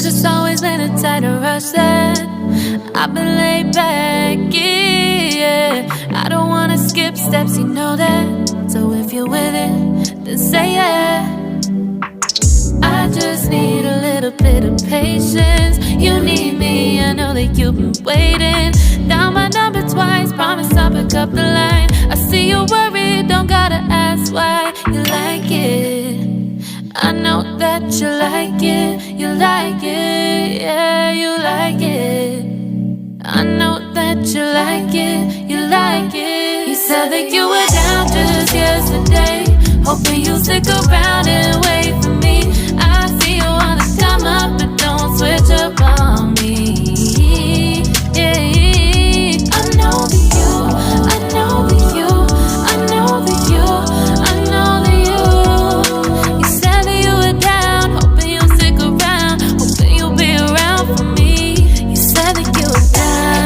just always been a tighter rush that I've been laid back, yeah. I don't wanna skip steps, you know that. So if you're with it, then say yeah. I just need a little bit of patience. You need me, I know that you've been waiting. Down my number twice, promise I'll pick up the line. I see you worried, don't gotta ask why. You like it, I know that you like it. You like it, yeah, you like it. I know that you like it, you like it. You said that you were down just yesterday, hoping you'll stick around and wait for me. I see you wanna come up, but don't switch up on me. Yeah, I know that you, I know that you, I know that you, I know that you. You said that you were down, hoping you'll stick around, hoping you'll be around for me. You said that you were down,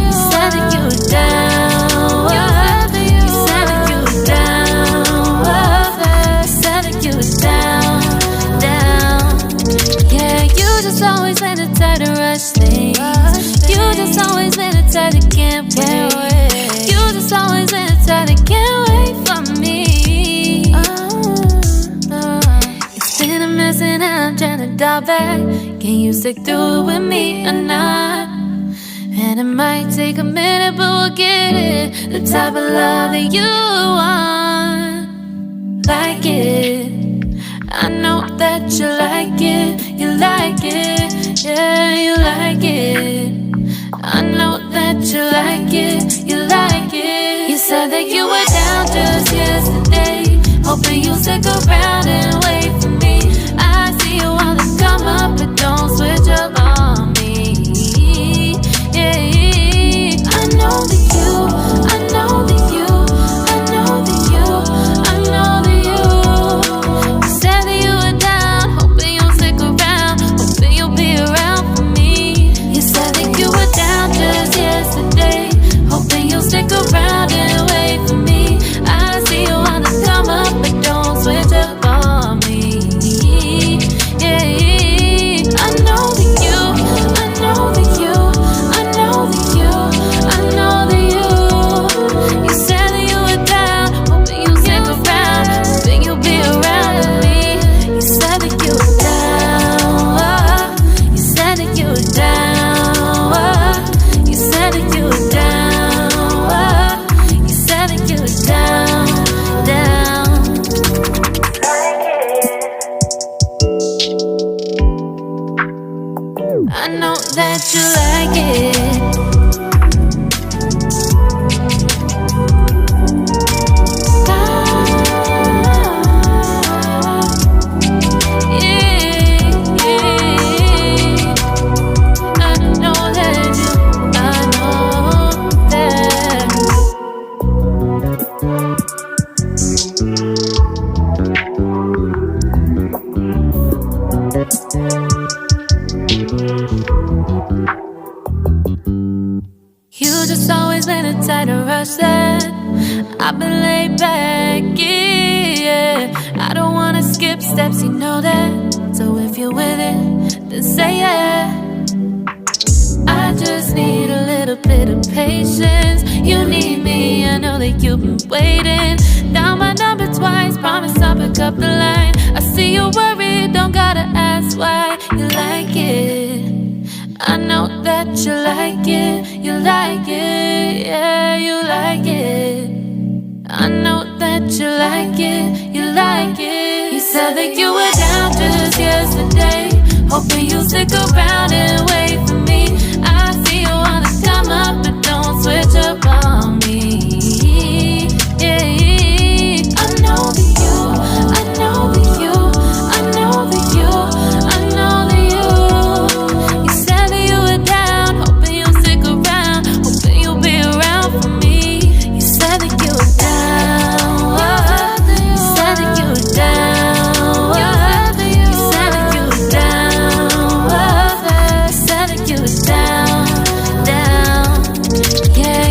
you said that you were down, you said that you were down, you said that you were down, down. Yeah, you just always been a tighter rush thing. You just always been a tight that can't wait. You just always been a tight that can't wait for me. It's been a mess and I'm trying to dial back. Can you stick through it with me or not? And it might take a minute, but we'll get it. The type of love that you want, like it. I know that you like it, you like it, yeah, you like it. I know that you like it, you like it. You said that you were down just yesterday, hoping you'll stick around and wait for me. I see you wanna come up, but don't switch up on me. Yeah, I know that you, I know that you, I know that you, I know that you. You said that you were down, hoping you'll stick around, hoping you'll be around for me. You said that you were down just yesterday, hoping you'll stick around and wait for me. I see you wanna come up, but don't switch up on me. Yeah, I know that you, I know that you, I know that you, I know that you. You said that you were down, hoping you'll stick around, hoping you'll be around with me. You said that you were down, you said that you were down, you said that you were down, you said that you were down, down. I know that you like it. You just always been a tighter rush that I've been laid back, yeah. I don't wanna skip steps, you know that. So if you're with it, then say yeah. I just need a little bit of patience. You need me, I know that you've been waiting. Down my number twice, promise I'll pick up the line. I see you worried, don't gotta ask why. You like it, I know that you like it, you like it, yeah, you like it. I know that you like it, you like it. You said that you were down just yesterday, hoping you'll stick around and wait for me. I see you wanna come up, but don't switch up on